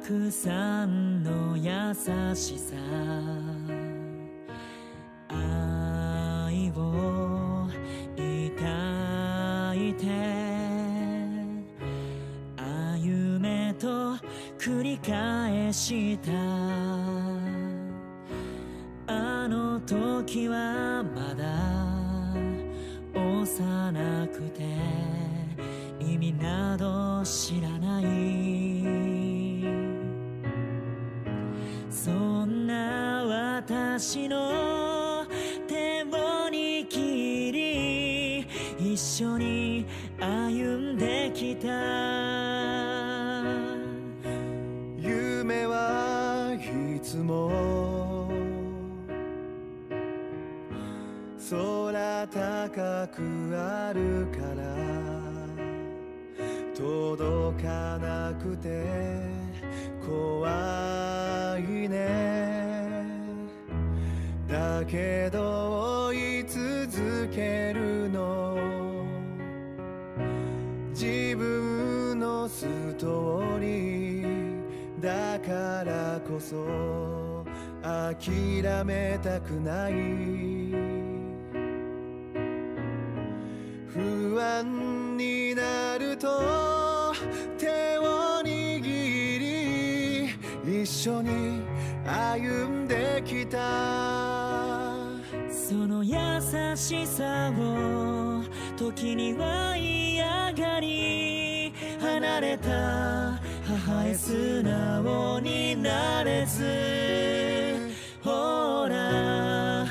くさんの優しさ愛を抱いて歩めと繰り返したあの時はまだ幼くて意味など知らないそんな私の手を握り一緒に歩んできた夢はいつも空高くあるから届かなくて怖いねだけど追い続けるの自分のストーリーだからこそ諦めたくない不安になると手を握り一緒に歩んできたその優しさを時には嫌がり離れた母へ素直になれずほら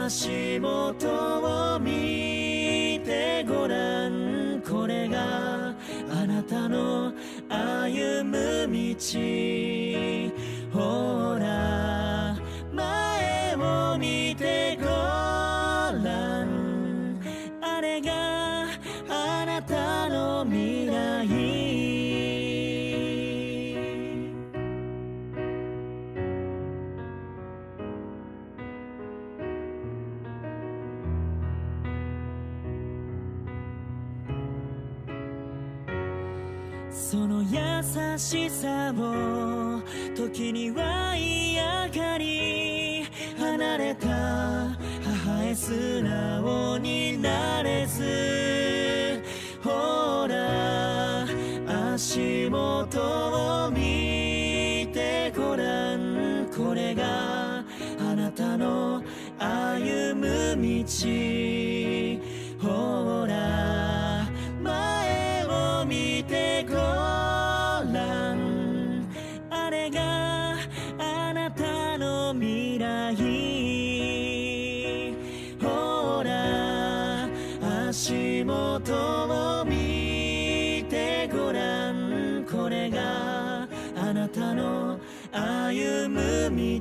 足元を見てごらんこれがあなたの歩む道ほら前を見てごらんあれがあなたの未来その優しさを時には嫌がり離れた母へ素直になれずほら足元を見てごらんこれがあなたの歩む道ほら前を見てごらんあれがあなたの未来ほら足元を見てごらんこれがあなたの歩む道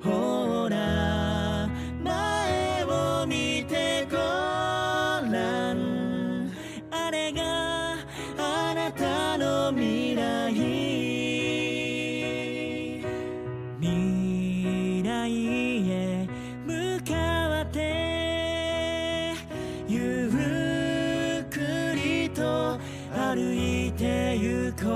ほら前を見てごらんあれがあなたの未来未来へ向かってゆっくりと歩いてゆこう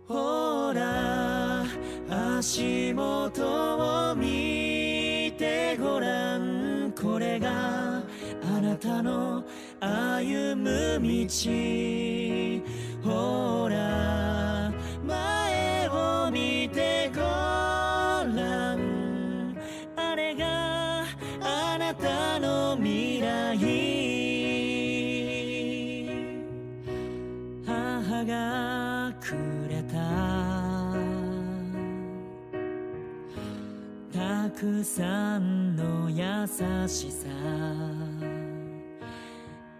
ほら足元を見てごらんこれがあなたの歩む道ほら前を見てごらんあれがあなたの未来母がくれたたくさんの優しさ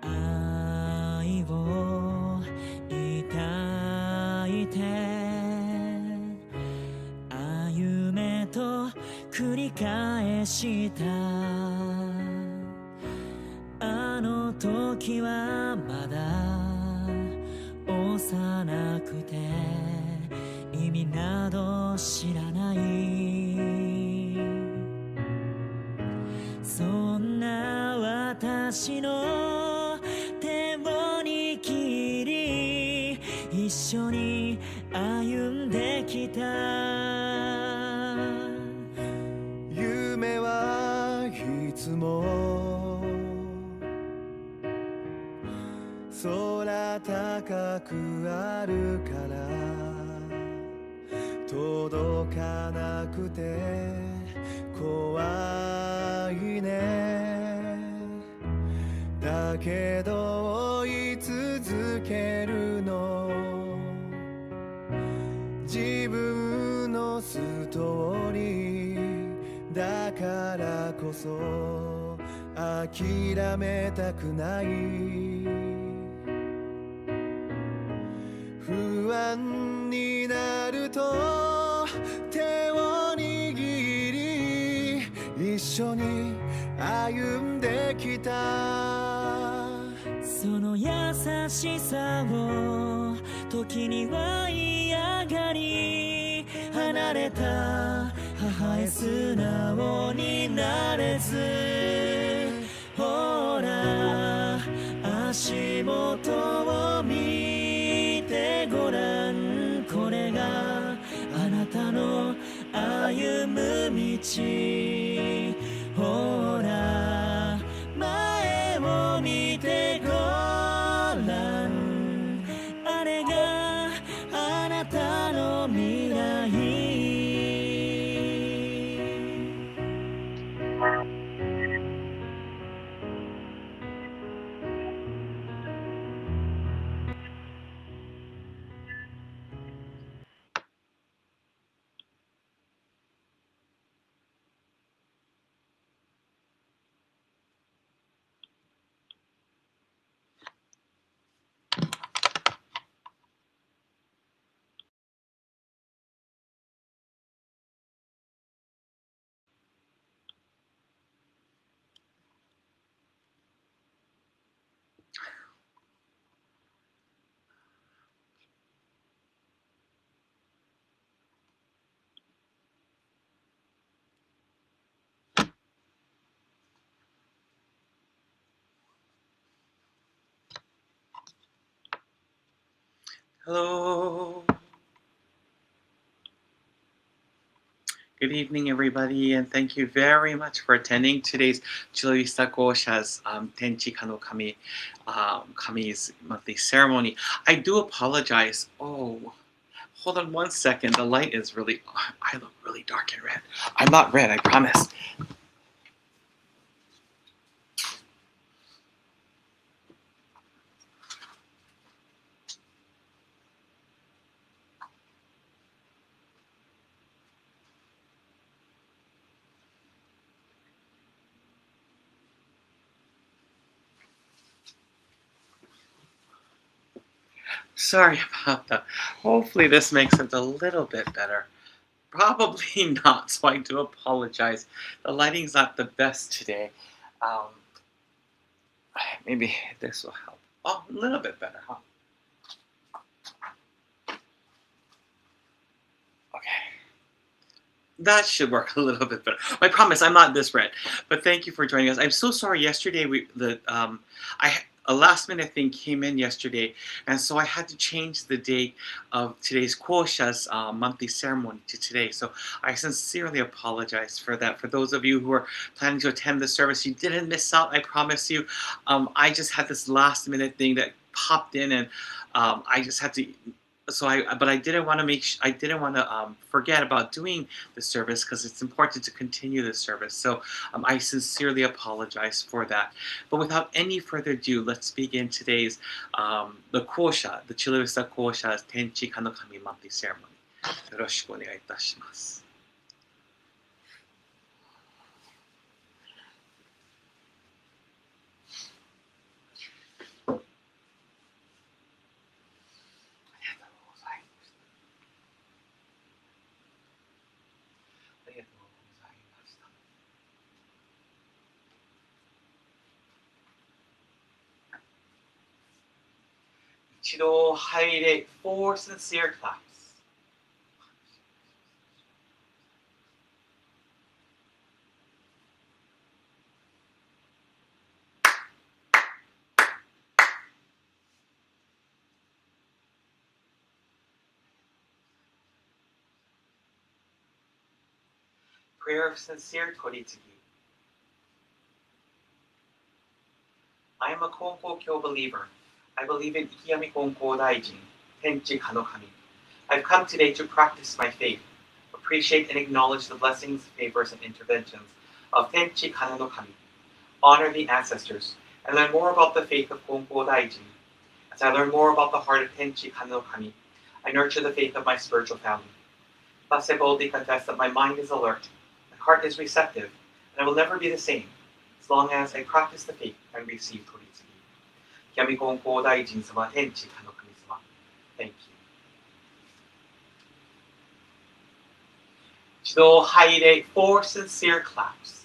愛を抱いてでしたあの時はまだ幼くて意味など知らないそんな私の手を握り一緒に歩んできた夢はいつも空高くあるから届かなくて怖いねだけど追い続けるの自分のストーリーだからこそ諦めたくない不安になると手を握り一緒に歩んできたその優しさを時には嫌がり離れた母へ素直になれずほら足元を見てごらんこれがあなたの歩む道ほら前を見てごらんあれがあなたの未来Hello. Good evening, everybody, and thank you very much for attending today's Chula Vista Kōsha's Tenchi Kane Kami's monthly ceremony. I do apologize. Oh, hold on one second. The light is really... I look really dark and red. I'm not red, I promise. Sorry about that. Hopefully this makes it a little bit better. Probably not, so I do apologize. The lighting's not the best today. Maybe this will help. Oh, a little bit better, huh? Okay. That should work a little bit better. I promise I'm not this red. But thank you for joining us. I'm so sorry. Yesterday, a last minute thing came in yesterday, and so I had to change the date of today's Kōsha's monthly ceremony to today. So I sincerely apologize for that. For those of you who are planning to attend the service, you didn't miss out, I promise you. I just had this last minute thing that popped in, and I just had to... but I didn't want to forget about doing the service because it's important to continue the service. So I sincerely apologize for that. But without any further ado, let's begin today's the Kōsha, the Chula Vista Kōsha's Tenchi Kane Kami monthly ceremony. よろしくお願いいたします。一度入れ 4 sincere claps. Prayer of sincere Toritsugi. I am a Konko Kyo believer. I believe in Ikiyami Konko Daijin, Tenchi Kane Kami. I've come today to practice my faith, appreciate and acknowledge the blessings, favors, and interventions of Tenchi Kane Kami, honor the ancestors, and learn more about the faith of Konko Daijin. As I learn more about the heart of Tenchi Kane Kami, I nurture the faith of my spiritual family. Thus I boldly confess that my mind is alert, heart is receptive, and I will never be the same as long as I practice the faith and receive Toritsugi. Ikiyami Konko Daijin sama Tenchi Kane Kami sama. Thank you. 一度入れ 4 sincere claps.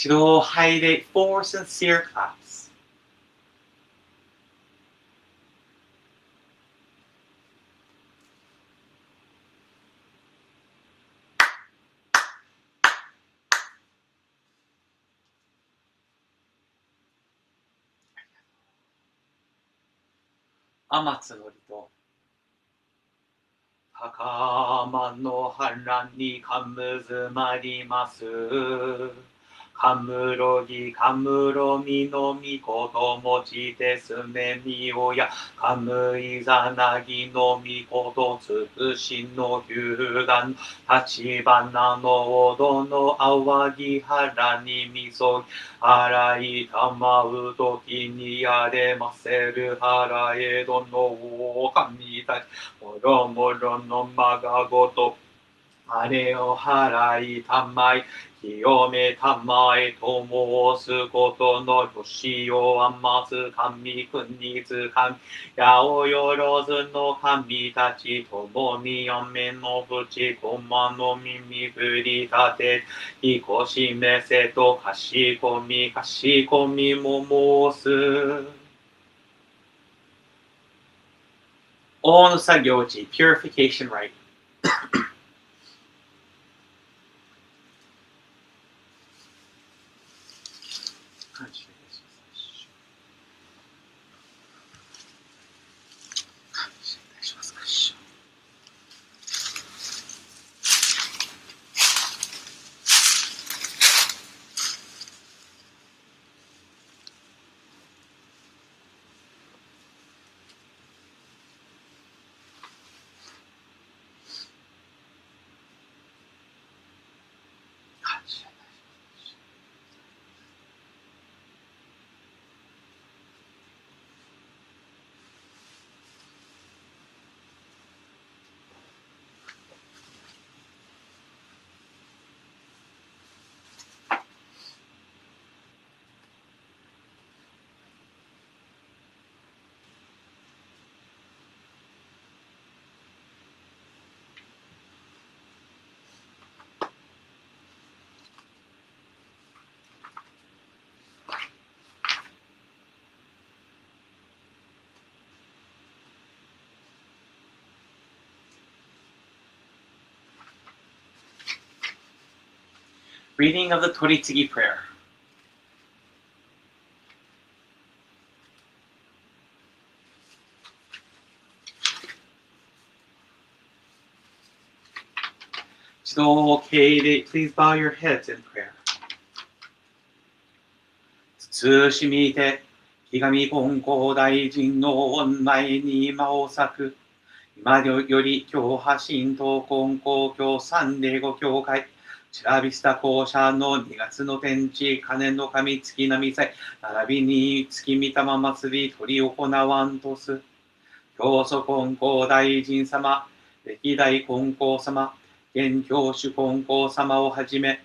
Chido Haide 4 sincere claps. Amatsuri to Takama no haran ni kamuzumarimasu. カムロギカムロミのみこともちですねみおやカムイザナギのみことつくしのひゅうがん立ち花のおどのあわぎ原にみそぎ洗いたまうときにやれませる腹えどのおかみたちもろもろのまがごとあれを払いたまい清めたまえと申すことのよしをあます神国津神八百万の神たちともにやめのぶちこまの耳振り立てひこしめせとかしこみも申す大の作業地 Purification Rite Reading of the Toritsugi prayer. Please bow your heads in prayer. 慎みて、ひがみ金光大臣の御前に間を割く。今より教派神道金光教三霊ご教会。チュラビスタ講社の2月の天地金の神月並祭並びに月御霊祭り取り行わんとす。教祖金光大臣様、歴代金光様、現教主金光様をはじめ、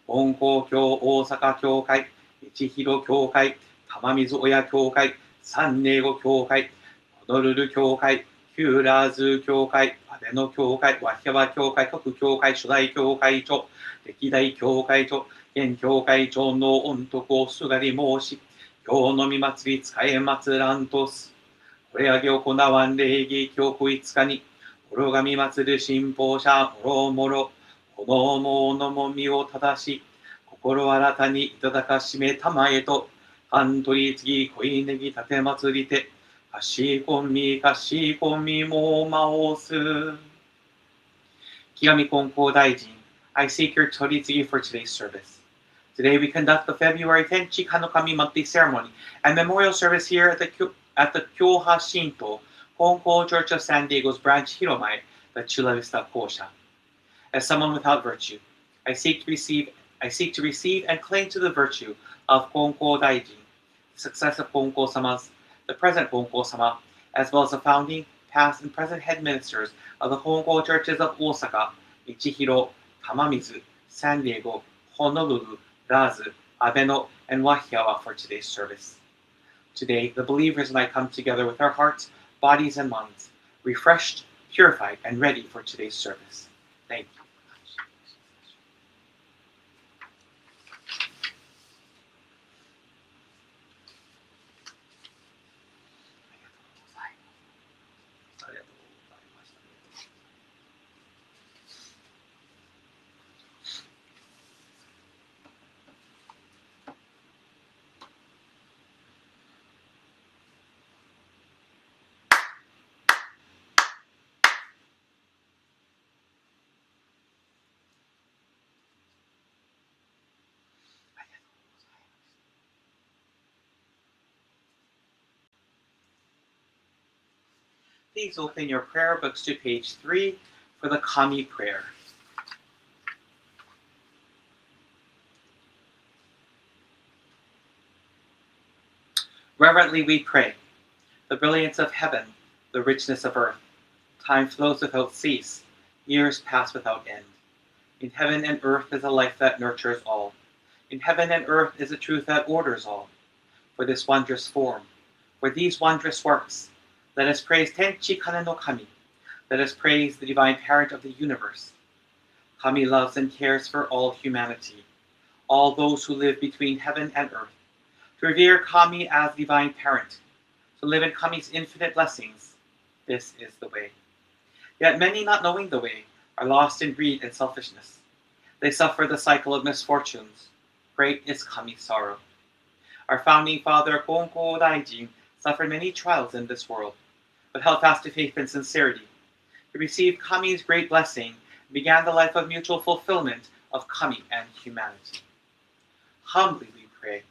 金光教大阪教会、一広教会、玉水親教会、三寧語教会、ホノルル教会、ヒューラーズ教会、安倍の教会、ワヒャワ教会、各教会、初代教会長、歴代教会長、現教会長の御徳をすがり申し、今日のみ祭り使え祭らんとす。これあげ行わん礼儀教区5日に、愚神祭る信奉者もろもろ、このものも身を正し、心新たにいただかしめたまえと、半取り次恋ネギ立て祭りて、かしこみもまおす。極み金光大臣、I seek your Toritsugi for today's service. Today we conduct the February Tenchi Kane monthly ceremony and memorial service here at the Kyoha Shinto Konko Church of San Diego's branch Hiromai, the Chula Vista Kōsha. As someone without virtue, I seek to receive and cling to the virtue of Konko Daijin, the successive Konko Samas, the present Konko Sama, as well as the founding, past, and present head ministers of the Konko churches of Osaka, Ichihiro, Tamamizu, San Diego, Honolulu, Razu, Abeno, and Wahiawa for today's service. Today, the believers and I come together with our hearts, bodies, and minds, refreshed, purified, and ready for today's service. Thank you. Please open your prayer books to page 3 for the Kami prayer. Reverently we pray. The brilliance of heaven, the richness of earth. Time flows without cease, years pass without end. In heaven and earth is a life that nurtures all. In heaven and earth is a truth that orders all. For this wondrous form, for these wondrous works, let us praise Tenchi Kane no Kami. Let us praise the divine parent of the universe. Kami loves and cares for all humanity, all those who live between heaven and earth. To revere Kami as divine parent, to live in Kami's infinite blessings, this is the way. Yet many, not knowing the way, are lost in greed and selfishness. They suffer the cycle of misfortunes. Great is Kami's sorrow. Our founding father, Konko Daijin, suffered many trials in this world, but held fast to faith and sincerity. He received Kami's great blessing and began the life of mutual fulfillment of Kami and humanity. Humbly we pray.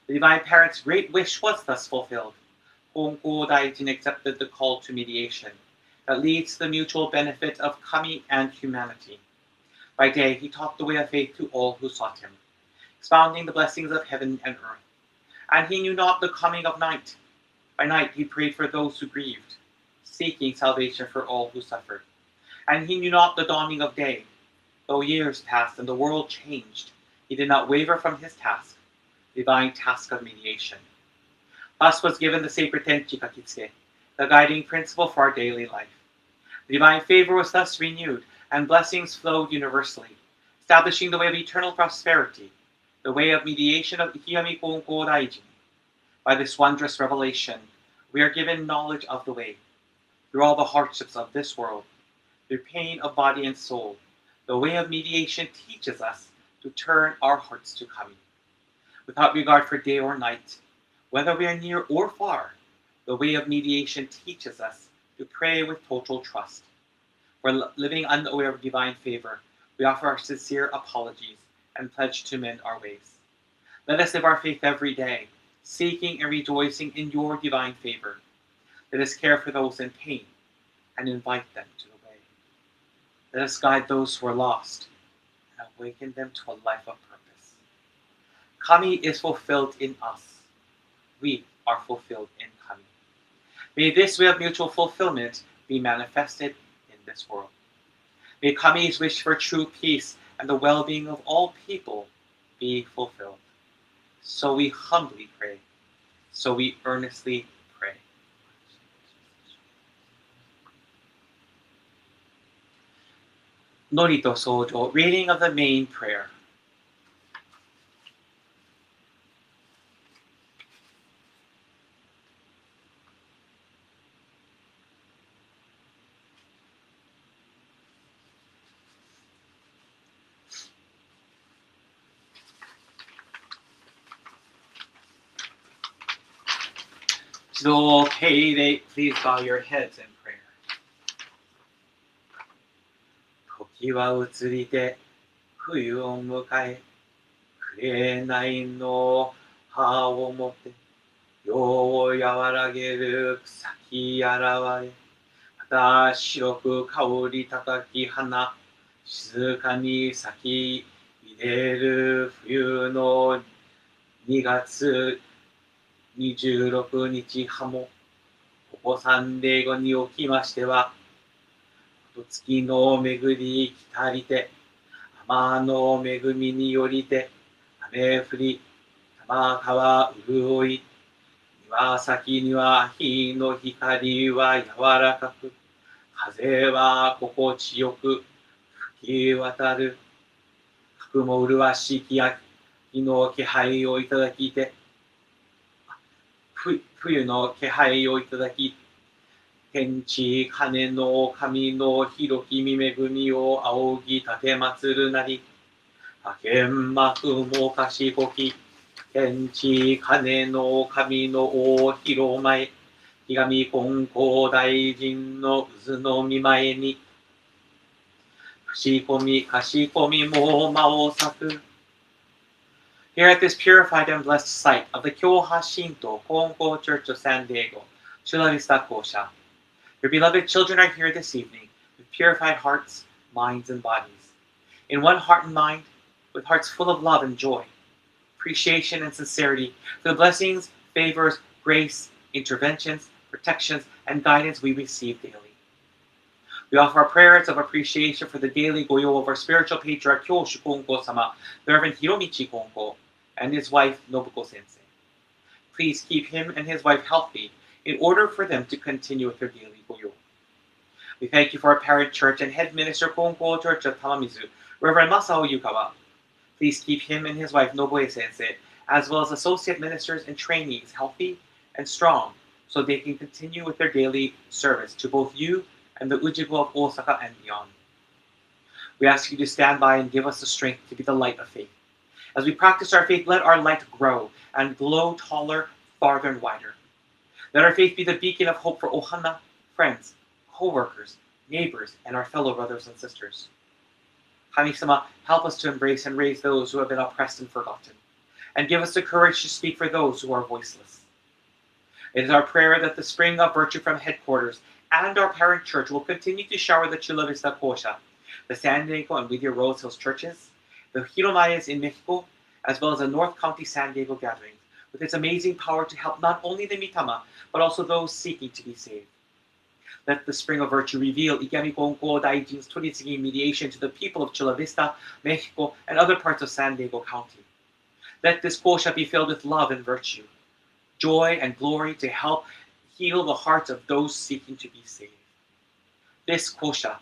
The Divine Parent's great wish was thus fulfilled. Konko Daijin accepted the call to mediation that leads to the mutual benefit of Kami and humanity. By day, he taught the way of faith to all who sought him, expounding the blessings of heaven and earth. And he knew not the coming of night. By night he prayed for those who grieved, seeking salvation for all who suffered. And he knew not the dawning of day. Though years passed and the world changed, he did not waver from his task, the divine task of mediation. Thus was given the sacred Tenchi Kakitsuke, the guiding principle for our daily life. The divine favor was thus renewed, and blessings flowed universally, establishing the way of eternal prosperity, the way of mediation of Ikigami Konko Daijin. By this wondrous revelation, we are given knowledge of the way. Through all the hardships of this world, through pain of body and soul, the way of mediation teaches us to turn our hearts to Kami. Without regard for day or night, whether we are near or far, the way of mediation teaches us to pray with total trust. For living unaware of divine favor, we offer our sincere apologies and pledge to mend our ways. Let us live our faith every day, seeking and rejoicing in your divine favor. Let us care for those in pain and invite them to the way. Let us guide those who are lost and and awaken them to a life of purpose. Kami is fulfilled in us. We are fulfilled in Kami. May this way of mutual fulfillment be manifested in this world. May Kami's wish for true peace and the well-being of all people be fulfilled. So we humbly pray. So we earnestly pray. Norito Sojo, reading of the main prayer. So, okay, please bow your heads in prayer. 時は移りて冬を迎え、紅の葉をもって世を和らげる草木現れ、また白く香り高き花、静かに咲き入れる冬の2月26日葉も、ここ3例後におきましては、月の巡り来たりて、天の恵みによりて、雨降り、玉川潤い、庭先には日の光は柔らかく、風は心地よく吹き渡る、格も麗しき秋の気配をいただきて、冬の気配をいただき、天地金の神の広き見恵みを仰ぎ立て祭るなり、天幕も賢き、天地金の神の大広前、ひがみ金光大臣の渦の見前に、不しこみ賢みも間を裂く。Here at this purified and blessed site of the Kyoha Shinto Kongo Church of San Diego, Chula Vista Kōsha, your beloved children are here this evening with purified hearts, minds, and bodies. In one heart and mind, with hearts full of love and joy, appreciation and sincerity for the blessings, favors, grace, interventions, protections, and guidance we receive daily. We offer our prayers of appreciation for the daily goyo of our spiritual patriarch Kyoshu Kongo-sama, the Reverend Hiromichi Kongo, and his wife Nobuko Sensei. Please keep him and his wife healthy in order for them to continue with their daily goyo. We thank you for our parent church and head minister Kongo Church of Tamamizu, Reverend Masao Yukawa. Please keep him and his wife Noboe Sensei, as well as associate ministers and trainees healthy and strong, so they can continue with their daily service to both you and the Ujigo of Osaka and beyond. We ask you to stand by and give us the strength to be the light of faith. As we practice our faith, let our light grow and glow taller, farther, and wider. Let our faith be the beacon of hope for Ohana, friends, co-workers, neighbors, and our fellow brothers and sisters. Kami-sama, help us to embrace and raise those who have been oppressed and forgotten, and give us the courage to speak for those who are voiceless. It is our prayer that the spring of virtue from headquarters and our parent church will continue to shower the Chula Vista Kōsha, the San Diego and Whittier Rose Hills churches, the Hiromayas in Mexico, as well as the North County San Diego gatherings, with its amazing power to help not only the Mitama, but also those seeking to be saved. Let the spring of virtue reveal Ikami Konko Daijin's Toritsugi mediation to the people of Chula Vista, Mexico, and other parts of San Diego County. Let this Kōsha be filled with love and virtue, joy and glory to help heal the hearts of those seeking to be saved. This Kōsha,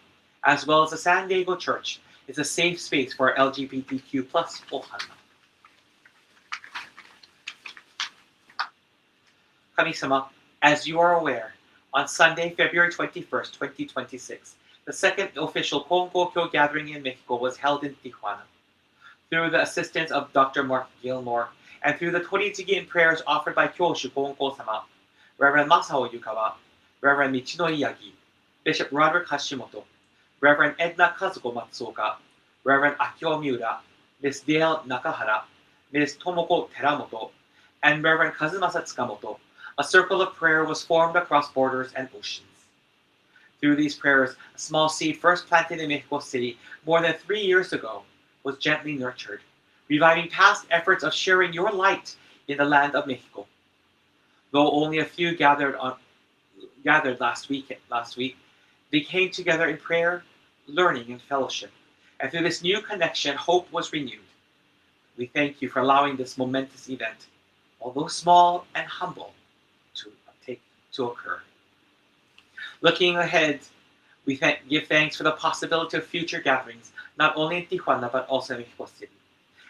as well as the San Diego Church, is a safe space for our LGBTQ plus Ohana. Kami-sama, as you are aware, on Sunday, February 21st, 2026, the second official Kongo-kyo gathering in Mexico was held in Tijuana. Through the assistance of Dr. Mark Gilmore, and through the Toritsugi and prayers offered by Kyoshu Kongo-sama, Reverend Masao Yukawa, Reverend Michinori Yagi, Bishop Roderick Hashimoto, Reverend Edna Kazuko Matsuoka, Reverend Akio Miura, Ms. Dale Nakahara, Ms. Tomoko Teramoto, and Reverend Kazumasa Tsukamoto, a circle of prayer was formed across borders and oceans. Through these prayers, a small seed first planted in Mexico City more than 3 years ago was gently nurtured, reviving past efforts of sharing your light in the land of Mexico. Though only a few gathered last week, they came together in prayer, learning, and fellowship. And through this new connection, hope was renewed. We thank you for allowing this momentous event, although small and humble, to occur. Looking ahead, we give thanks for the possibility of future gatherings, not only in Tijuana, but also in Mexico City.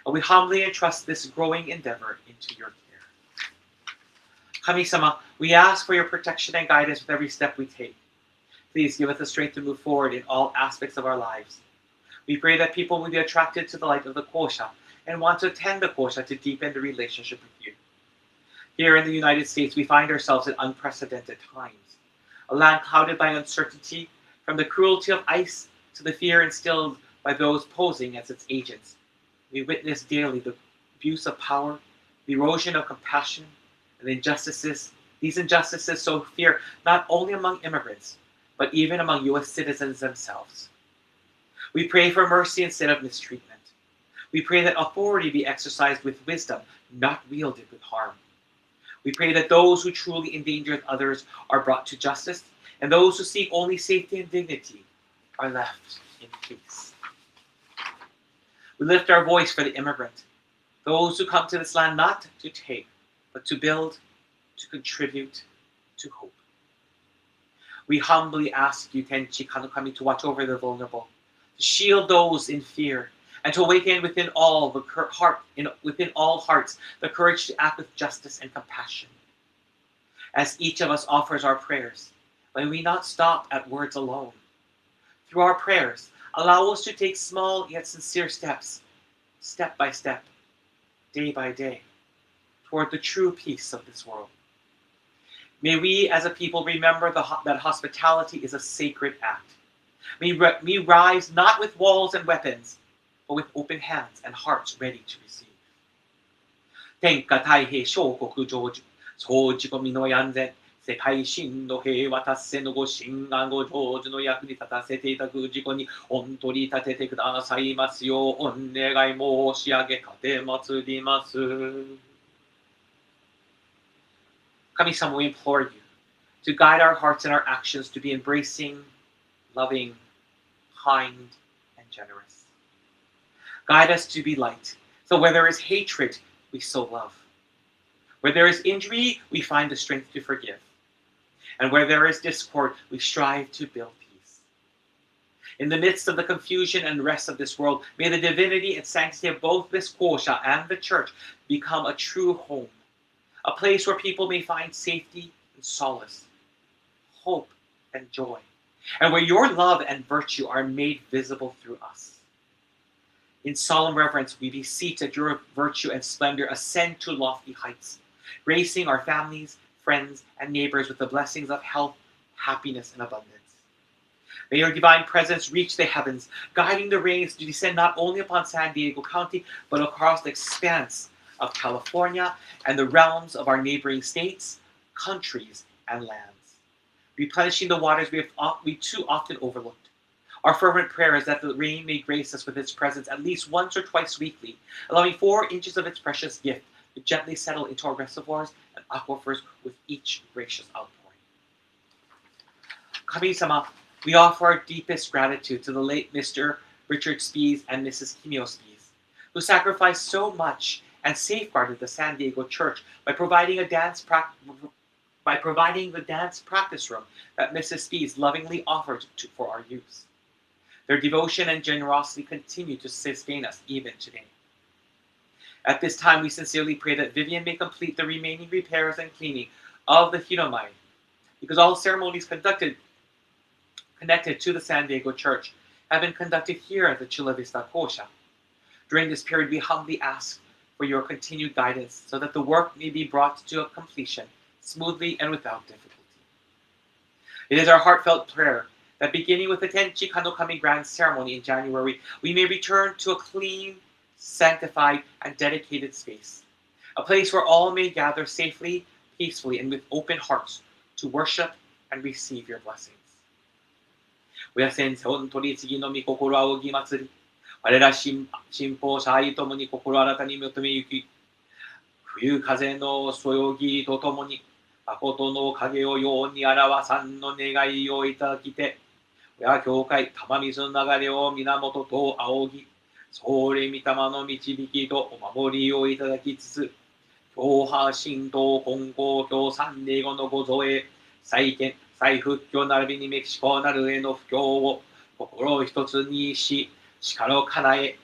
And we humbly entrust this growing endeavor into your care. Kami-sama, we ask for your protection and guidance with every step we take. Please give us the strength to move forward in all aspects of our lives. We pray that people will be attracted to the light of the Kōsha and want to attend the Kōsha to deepen the relationship with you. Here in the United States, we find ourselves in unprecedented times. A land clouded by uncertainty, from the cruelty of ICE to the fear instilled by those posing as its agents. We witness daily the abuse of power, the erosion of compassion, and injustices. These injustices sow fear not only among immigrants, but even among U.S. citizens themselves. We pray for mercy instead of mistreatment. We pray that authority be exercised with wisdom, not wielded with harm. We pray that those who truly endanger others are brought to justice, and those who seek only safety and dignity are left in peace. We lift our voice for the immigrant, those who come to this land not to take, but to build, to contribute, to hope. We humbly ask you, Tenchi Kane, to watch over the vulnerable, to shield those in fear, and to awaken within all hearts the courage to act with justice and compassion. As each of us offers our prayers, may we not stop at words alone. Through our prayers, allow us to take small yet sincere steps, step by step, day by day, toward the true peace of this world. May we as a people remember that hospitality is a sacred act. May we rise not with walls and weapons, but with open hands and hearts ready to receive. 天下太平小国成就、総自国民の安全、世界真の平和達成のご神願ご成就の役に立たせていただく事故に御取り立ててくださいますようお願い申し上げかてまつります。Kami-sama, we implore you to guide our hearts and our actions to be embracing, loving, kind, and generous. Guide us to be light, so where there is hatred, we sow love. Where there is injury, we find the strength to forgive. And where there is discord, we strive to build peace. In the midst of the confusion and rest of this world, may the divinity and sanctity of both this Kōsha and the church become a true home, a place where people may find safety and solace, hope and joy, and where your love and virtue are made visible through us. In solemn reverence, we beseech that your virtue and splendor ascend to lofty heights, gracing our families, friends, and neighbors with the blessings of health, happiness, and abundance. May your divine presence reach the heavens, guiding the rains to descend not only upon San Diego County, but across the expanse of California and the realms of our neighboring states, countries, and lands, replenishing the waters we too often overlooked. Our fervent prayer is that the rain may grace us with its presence at least once or twice weekly, allowing 4 inches of its precious gift to gently settle into our reservoirs and aquifers with each gracious outpouring. Kami-sama, we offer our deepest gratitude to the late Mr. Richard Spies and Mrs. Kimio Spies, who sacrificed so much and safeguarded the San Diego Church by providing the dance practice room that Mrs. Spies lovingly offered for our use. Their devotion and generosity continue to sustain us even today. At this time, we sincerely pray that Vivian may complete the remaining repairs and cleaning of the Hinomai, because all ceremonies connected to the San Diego Church have been conducted here at the Chula Vista Kōsha. During this period, we humbly ask for your continued guidance so that the work may be brought to a completion smoothly and without difficulty. It is our heartfelt prayer that beginning with the Tenchi Kane Grand Ceremony in January, we may return to a clean, sanctified, and dedicated space, a place where all may gather safely, peacefully, and with open hearts to worship and receive your blessings. 親先生、御取り次ぎの御心仰ぎ祭り、我ら信奉者愛ともに心新たに求めゆき、冬風のそよぎとともに、誠の影をように表さんの願いをいただきて、親教会、玉水の流れを源と仰ぎ、総霊御霊の導きとお守りをいただきつつ、教派神道金光教三霊語のご造営、再建、再復興並びにメキシコなるへの布教を心一つにし、力を叶え、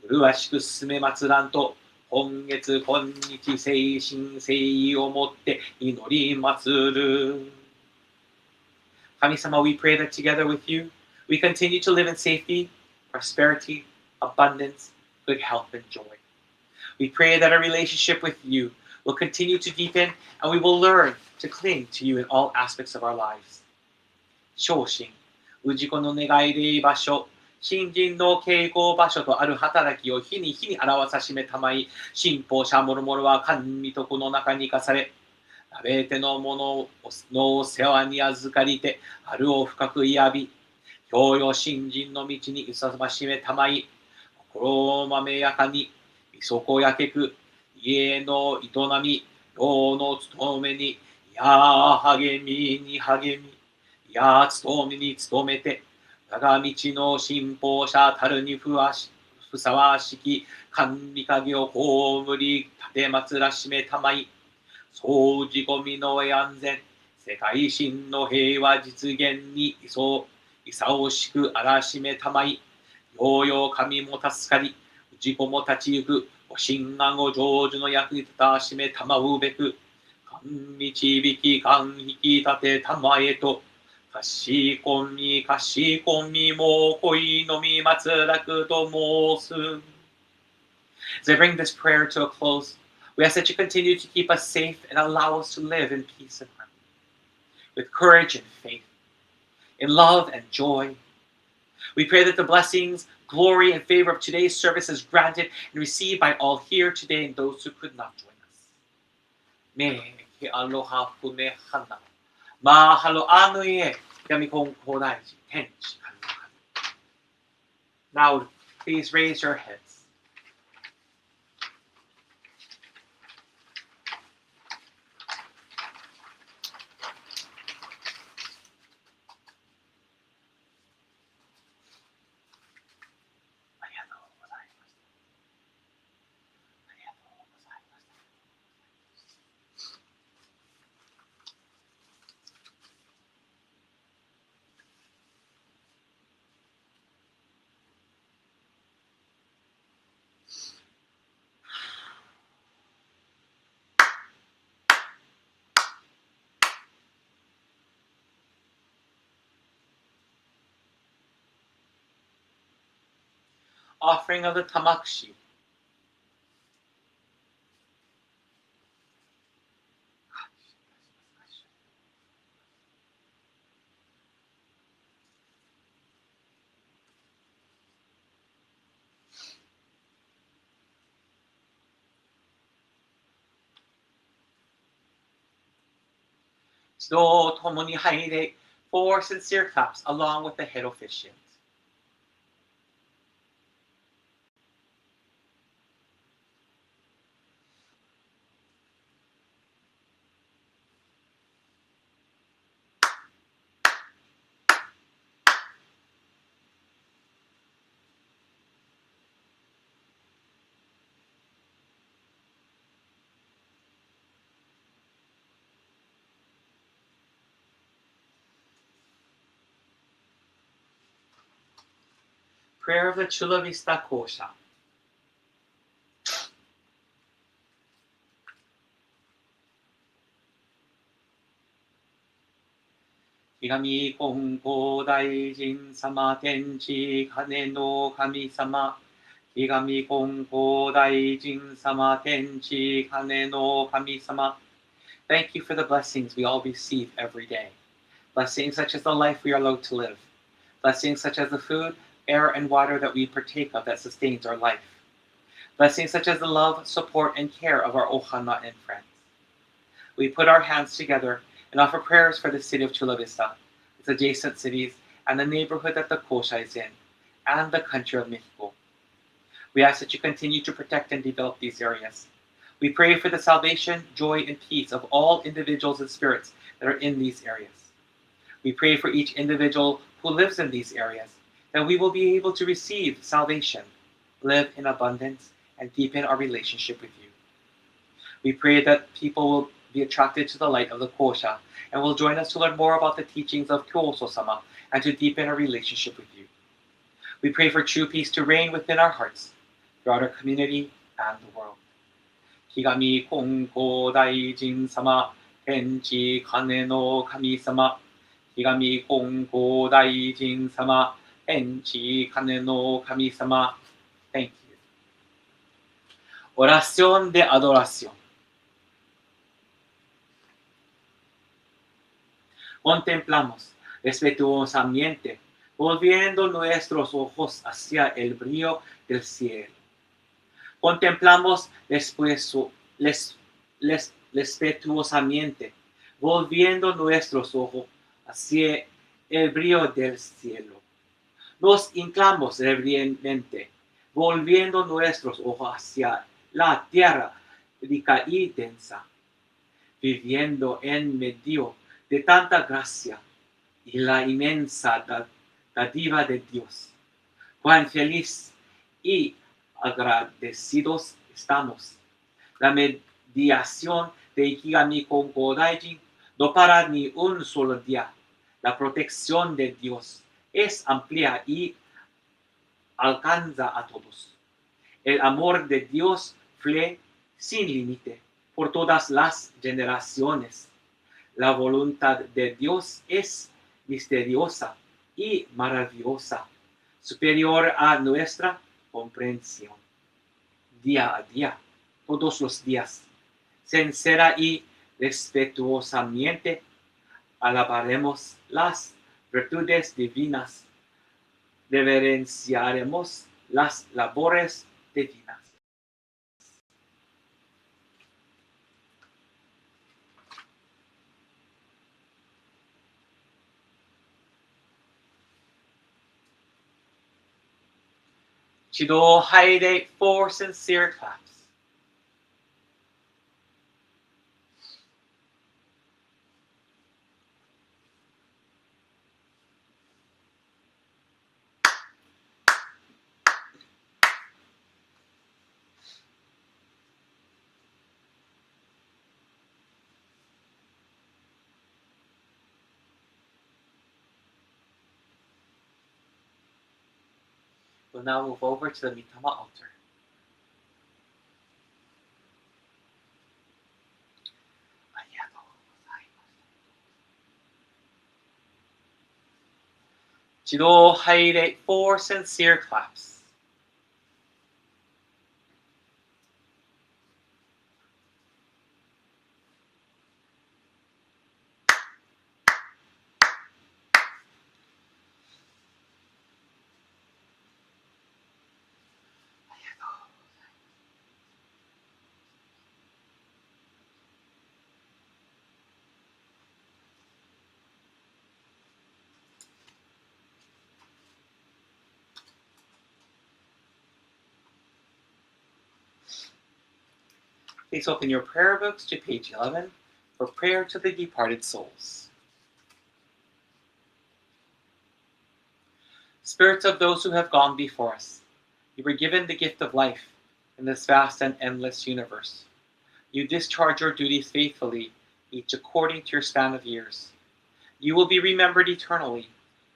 麗しく進め祭らんと、今月今日誠心誠意をもって祈り祭る。神様, we pray that together with you, we continue to live in safety, prosperity, abundance, good health, and joy. We pray that our relationship with you will continue to deepen and we will learn to cling to you in all aspects of our lives. 昇進、氏子の願い霊場所、新人の稽古場所とある働きを日に日に表さしめたまい、信奉者もろもろは神とこの中に生かされ、なべてのものの世話に預かりて、春を深くやび、教養新人の道にいさましめたまい、心をまめやかに、いそこやけく、家の営み、世の務めに、や励みに励み、や務めに努めて、我が道の信奉者たるにふさわしき神影を葬り立て祭らしめたまい、総じ込みの安全、世界真の平和実現にいさおしくあらしめたまい、ようよう神も助かり、氏子も立ち行く、ご神願を成就の役に立たしめたまうべく、神導き、神引き立てたまえと、かしこみも恋のみ松楽と申す。As I bring this prayer to a close, we ask that you continue to keep us safe and allow us to live in peace and harmony, with courage and faith, in love and joy. We pray that the blessings, glory, and favor of today's service is granted and received by all here today and those who could not join us. Me ki aloha pume hana. Mahalo anuie yami kong kodaiji tenchi kane. Now, please raise your heads. Offering of the tamakshi. So, tomoni haire 4 sincere claps along with the head officiant. Prayer of the Chula Vista Kōsha. Higami Kongo Daijin Sama Tenchi Kane no Kami Sama. Higami Kongo Daijin Sama Tenchi Kane no Kami Sama. Thank you for the blessings we all receive every day. Blessings such as the life we are allowed to live. Blessings such as the food, air, and water that we partake of that sustains our life. Blessings such as the love, support, and care of our ohana and friends. We put our hands together and offer prayers for the city of Chula Vista, its adjacent cities, and the neighborhood that the Kōsha is in, and the country of Mexico, We ask that you continue to protect and develop these areas. We pray for the salvation, joy, and peace of all individuals and spirits that are in these areas. We pray for each individual who lives in these areas, that we will be able to receive salvation, live in abundance, and deepen our relationship with you. We pray that people will be attracted to the light of the Kōsha and will join us to learn more about the teachings of Kyoso-sama and to deepen our relationship with you. We pray for true peace to reign within our hearts, throughout our community and the world. Higami Konko Daijin Sama, Tenchi Kane no Kami Sama, Higami Konko Daijin Sama, Tenchi Kane no Kami Sama. Thank you. Oración de adoración. Contemplamos respetuosamente, volviendo nuestros ojos hacia el brillo del cielo. Contemplamos respetuosamente, volviendo nuestros ojos hacia el brillo del cielo. Nos hincamos reverente, volviendo nuestros ojos hacia la tierra rica y densa, viviendo en medio de tanta gracia y la inmensa dádiva de Dios. Cuán feliz y agradecidos estamos. La mediación de Ikigami Konko Daijin no para ni un solo día. La protección de Dios es amplia y alcanza a todos. El amor de Dios fluye sin límite por todas las generaciones. La voluntad de Dios es misteriosa y maravillosa, superior a nuestra comprensión. Día a día, todos los días, sincera y respetuosamente, alabaremos las virtudes divinas, reverenciaremos las labores divinas. Chido Haide, 4 sincere claps. We'll now move over to the Mitama altar. Chido Haide, 4 sincere claps. Please open your prayer books to page 11 for prayer to the departed souls. Spirits of those who have gone before us, you were given the gift of life in this vast and endless universe. You discharge your duties faithfully, each according to your span of years. You will be remembered eternally,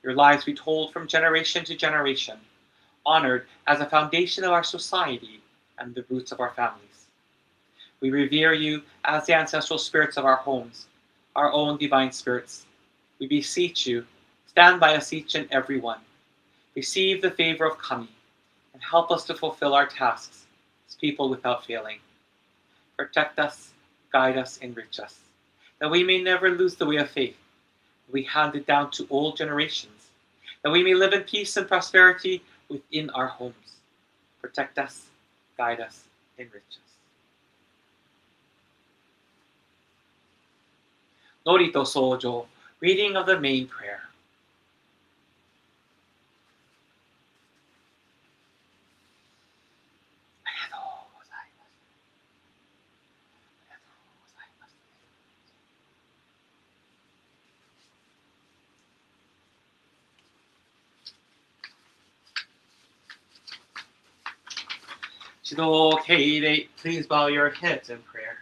your lives retold from generation to generation, honored as a foundation of our society and the roots of our families. We revere you as the ancestral spirits of our homes, our own divine spirits. We beseech you, stand by us each and every one. Receive the favor of Kami, and help us to fulfill our tasks as people without failing. Protect us, guide us, enrich us, that we may never lose the way of faith, that we hand it down to old generations, that we may live in peace and prosperity within our homes. Protect us, guide us, enrich us. Norito Sojo, reading of the main prayer. 一度敬礼。Please bow your heads in prayer.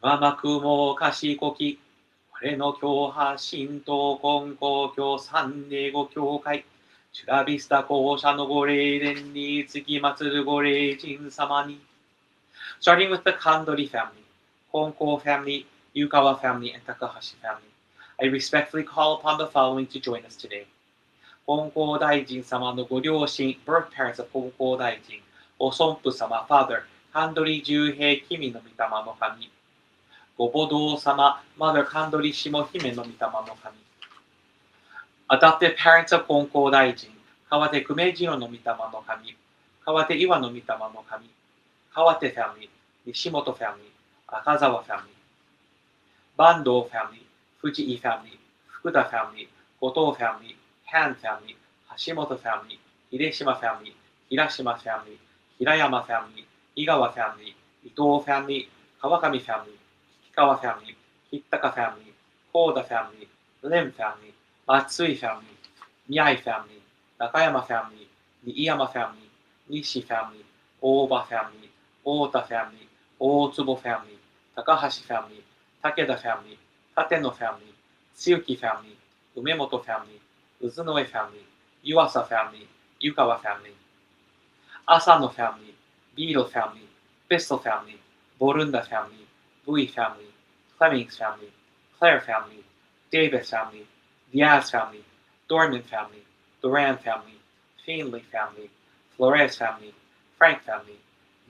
ままくも賢き、俺の教派神道根高教三礼語教会、チュラビスタ校舎のご霊殿につきまつるご霊神様に。Starting with the Kandori family, Konko family, Yukawa family, and Takahashi family, I respectfully call upon the following to join us today. 金光大臣様のご両親 birth parents of 金光大臣、お孫父様 father、神取十平君の御霊の神、ご母堂様 mother 神取下姫の御霊の神、adopted parents of 金光大臣、川手久米次郎の御霊の神、川手岩の御霊の神、川手 family、西本 family、赤沢 family、坂東 family、藤井 family、福田 family、後藤 family、Han family、橋本 family、秀島 family、平島 family、平山 family、井川 family、伊藤 family、川上 family、木川 family、吉高 family、高田 family、蓮 family、松井 family、宮井 family、中山 family、新山 family、西 family、大場 family、大田 family、大坪 family、高橋 family、武田 family、立野 family、露木 family、梅本 family、うずのえ family、湯浅 family、湯川 family、朝野 family、ビーロ family、ベスト family、ボルンダ family、ブイ family、クレミングス family、クレア family、デイビス family、ディアス family、ドーマン family、ドラン family、フィンリー family、フロレス family、フランク family、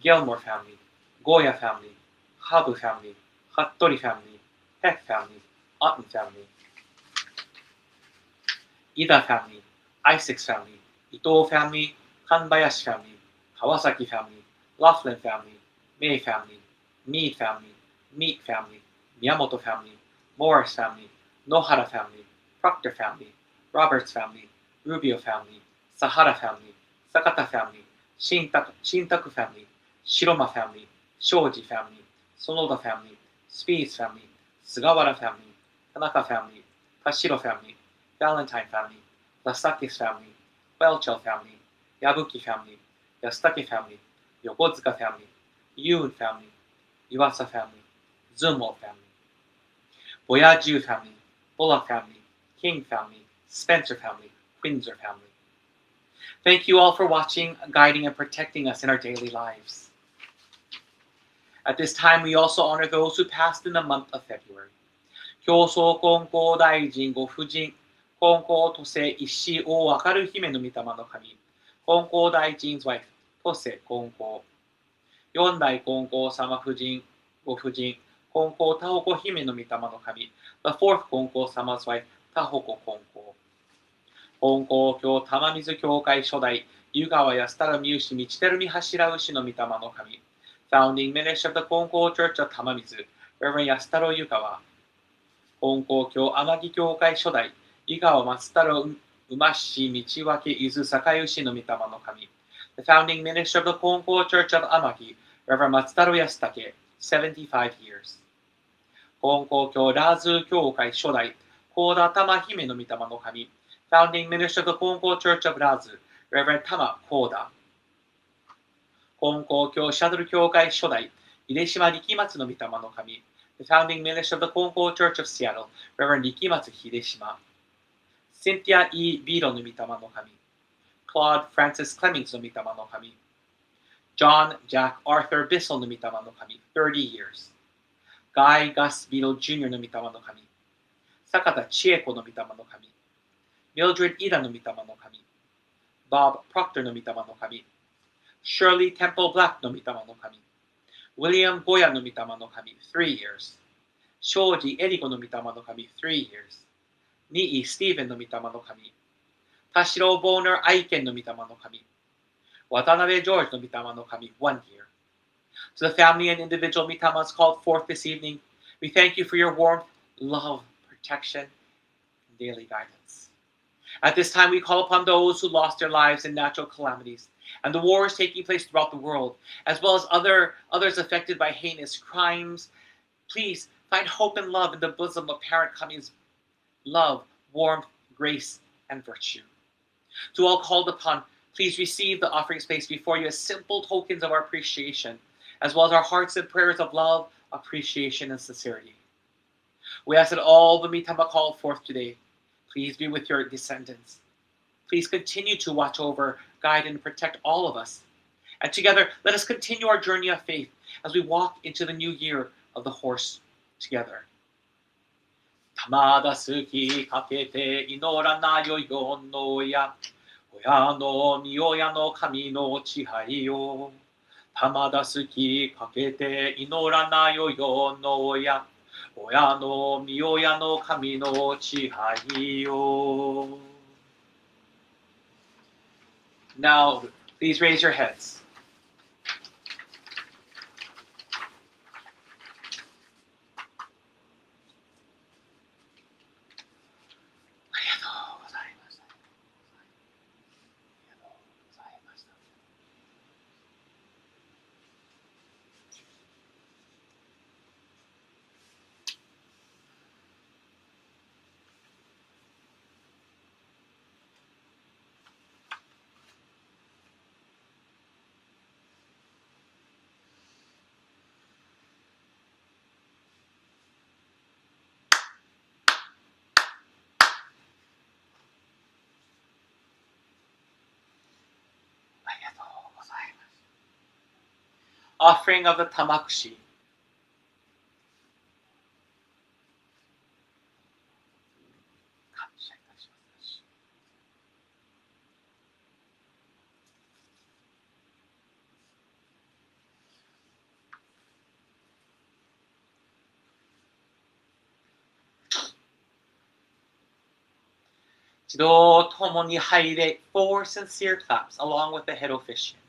ギルモア family、ゴーヤ family、ハブ family、ハットリ family、ペク family、アッン family、Ida family, Isaac's family, Ito family, Kanbayashi family, Kawasaki family, Laughlin family, May family, Mead family, Meat family, Miyamoto family, Morris family, Nohara family, Proctor family, Roberts family, Rubio family, Sahara family, Sakata family, Shintaku family, Shiroma family, Shoji family, Sonoda family, Speeds family, Sugawara family, Tanaka family, Tashiro family, Valentine family, Lasakis family, Welchel family, Yabuki family, Yastaki family, Yokozuka family, Yoon family, Iwasa family, Zumo family, Boyaju family, Bullock family, King family, Spencer family, Windsor family. Thank you all for watching, guiding, and protecting us in our daily lives. At this time, we also honor those who passed in the month of February. 教祖金光大臣ご夫人、金光都世一子大明る姫の御霊の神、金光大臣 's wife、都世金光、四代金光様夫人、ご夫人、金光田穂姫の御霊の神、the fourth 金光様 's wife、田穂金光、金光教玉水教会初代、湯川安太郎三牛道照見柱牛の御霊の神、founding minister of the 金光 Church of 玉水、Reverend 安太郎湯川、金光教天城教会初代、井川松太郎馬市道分伊豆坂牛の御霊の神。The founding minister of the 金光 Church of 天城、Reverend 松太郎安武、75 years。金光教ラーズ教会初代、高田玉姫の御霊の神。Founding minister of the 金光 Church of ラーズ、Reverend 玉高田。金光教シャドル教会初代、出島力松の御霊の神。The founding minister of the 金光 Church of Seattle, Reverend 力松秀島。Cynthia E. Vito の御霊の神。Claude Francis Clemings の御霊の神。John Jack Arthur Bissell の御霊の神。30 years. Guy Gus Vito Jr. の御霊の神。坂田千恵子の御霊の神。Mildred Ida の御霊の神。Bob Proctor の御霊の神。Shirley Temple Black の御霊の神。William Goya の御霊の神、3 years。庄司エリコの御霊の神、3 years。ニイ・スティーブンの御霊の神。田代ボーナー・アイケンの御霊の神。渡辺ジョージの御霊の神、1 year。To the family and individual mitamas called forth this evening, we thank you for your warmth, love, protection, and daily guidance. At this time, we call upon those who lost their lives in natural calamities and the wars taking place throughout the world, as well as others affected by heinous crimes. Please find hope and love in the bosom of Parent Kami's love, warmth, grace, and virtue. To all called upon, Please receive the offering space before you as simple tokens of our appreciation, as well as our hearts and prayers of love, appreciation, and sincerity. We ask that all the Mitama called forth today, please be with your descendants. Please continue to watch over, guide, and protect all of us. And together, let us continue our journey of faith as we walk into the new year of the horse together. 玉だすきかけて祈らなよよの親。親の御親の神の支配よ。玉だすきかけて祈らなよよの親。親の御親の神の支配よ。Now, please raise your heads. Offering of the Tamakushi. 一度共に入れ four sincere claps along with the head officiant.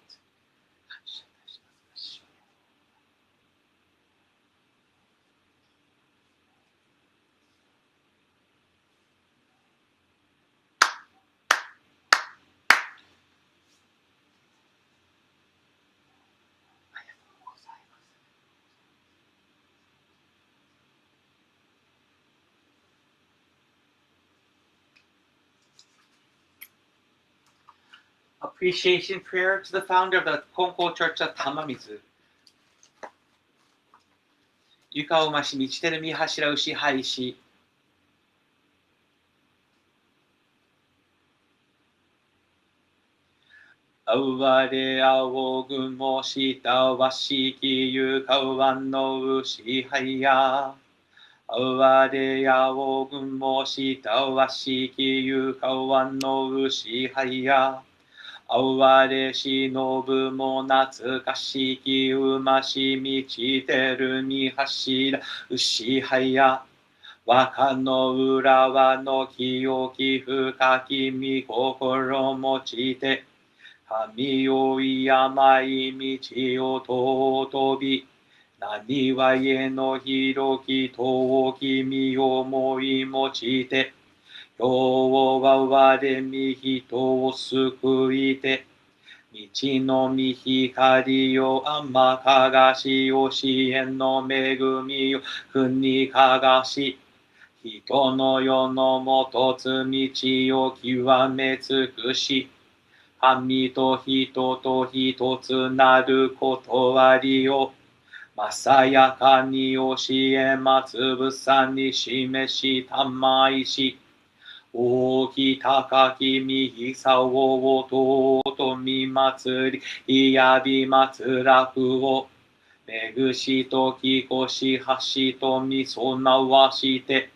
Appreciation prayer to the founder of the Konko Church of Tamamizu. 床を増し満ちてる御柱を支配し、あわれあおぐもしたわしきゆかわのう支配や。あわれあおぐもしたわしきゆかわのう支配や。あわれしのぶも懐かしきうましみちてるみ柱うしはや。わかの裏輪の清き深きみ心持ちて。神よい甘い道を尊び。なにわへの広き遠きみ思い持ちて。今日は我み人を救いて、道のみ光よ甘かがしよ支援の恵みよ国かがし、人の世のもとつ道を極め尽くし、神と人と一つなることありよ。まさやかに教えまつぶさに示したまいし、大き高き右さをととみ祭り、いやび祭らくを、めぐしときこし橋とみそなわして、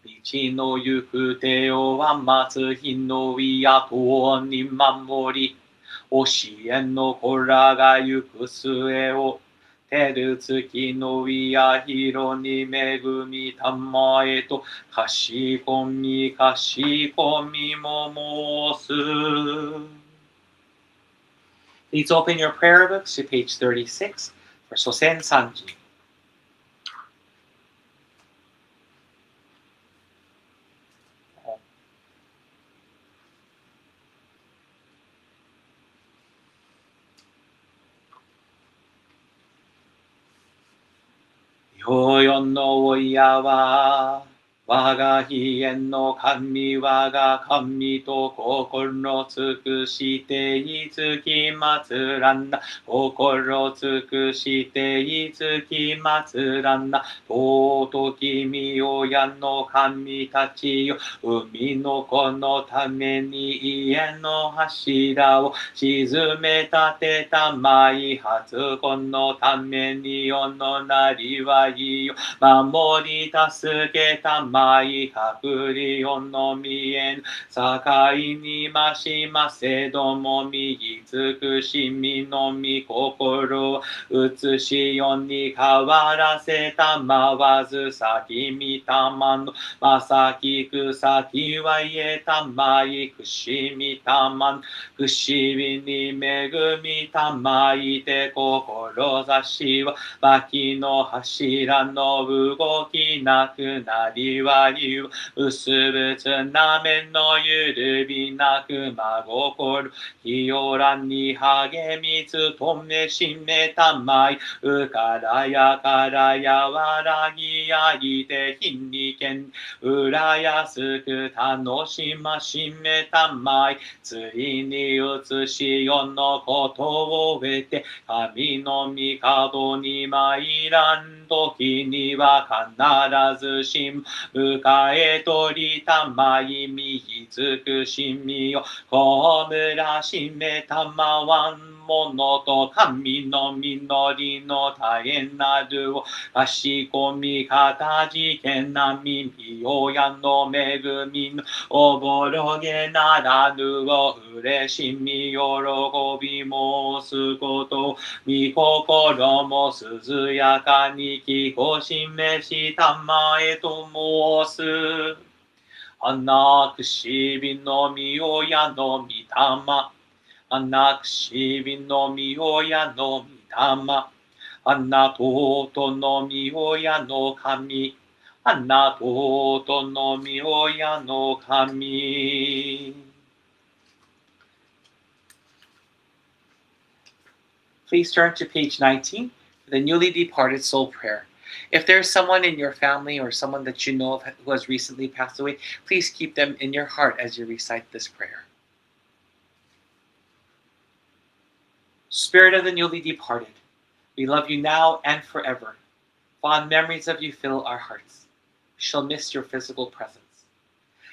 道の行く手をは松日のやとに守り、教えの子らが行く末を、てる月のや広に恵みたまえとかしこみも申す。Please open your prayer books to page 36 for Sosen Sanji. Yoyon no oya wa 我が悲縁の神、我が神と心尽くしていつき祭らんな。心尽くしていつき祭らんな。尊き御親の神たちよ。海の子のために家の柱を沈め立てた舞。初子のために世のなりわいよ。守り助けた舞。隔離をのみえん境に増しませども右尽くしみのみ心を映しよに変わらせたまわず先みたまのまさき草木はえたまいくしみたまんくしみに恵みたまいて志は脇の柱の動きなくなりはゆ薄ぶなめのゆるびなく真心清らに励み努めしめたまいうからやからやわらぎやいて日にけん浦安く楽しましめたまいついに移し世のことを得て神の御門に参らん時には必ずし迎え取りたまい右尽くしみよこむらしめたまわんものと神の実りの絶えなるをかしこみかたじけなみみ親の恵みのおぼろげならぬを嬉しみ喜び申すこと御心も涼やかにきこしめしたまえと申す穴くしびのみ親の御霊穴くしびのみ親の御霊穴とうとのみ親の神穴とうとのみ親の神 Please turn to page 19 for the newly departed soul prayer. If there is someone in your family or someone that you know of who has recently passed away, please keep them in your heart as you recite this prayer. Spirit of the newly departed, we love you now and forever. Fond memories of you fill our hearts. We shall miss your physical presence.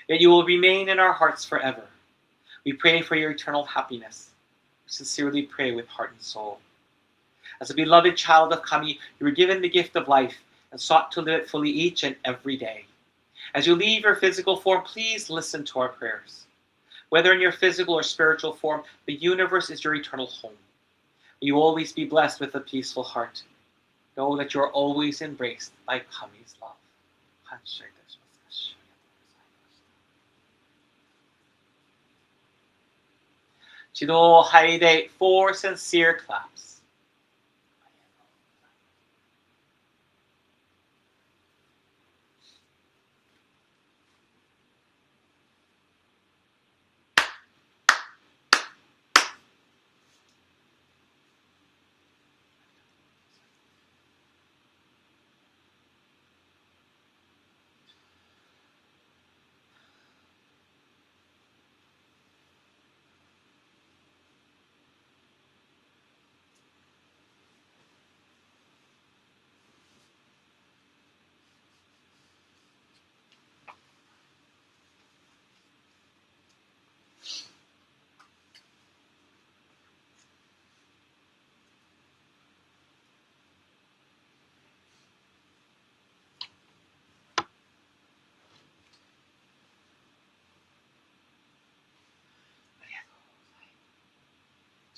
Yet you will remain in our hearts forever. We pray for your eternal happiness. We sincerely pray with heart and soul. As a beloved child of Kami, you were given the gift of life and sought to live it fully each and every day. As you leave your physical form, please listen to our prayers. Whether in your physical or spiritual form, the universe is your eternal home. May you always be blessed with a peaceful heart. Know that you are always embraced by Kami's love. Chido Haide, 4 sincere claps.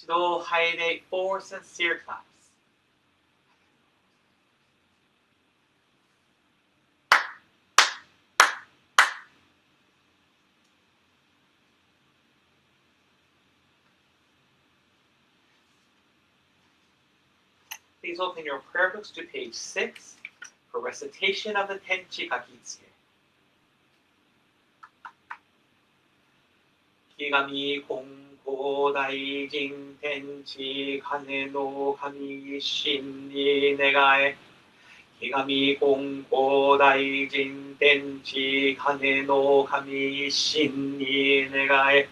Chido Haide, 4 sincere claps. Please open your prayer books to page 6 for recitation of the Tenchi Kane. 木神金剛大臣天地金の神神に願え手紙金光大臣天地金の神一心に願え。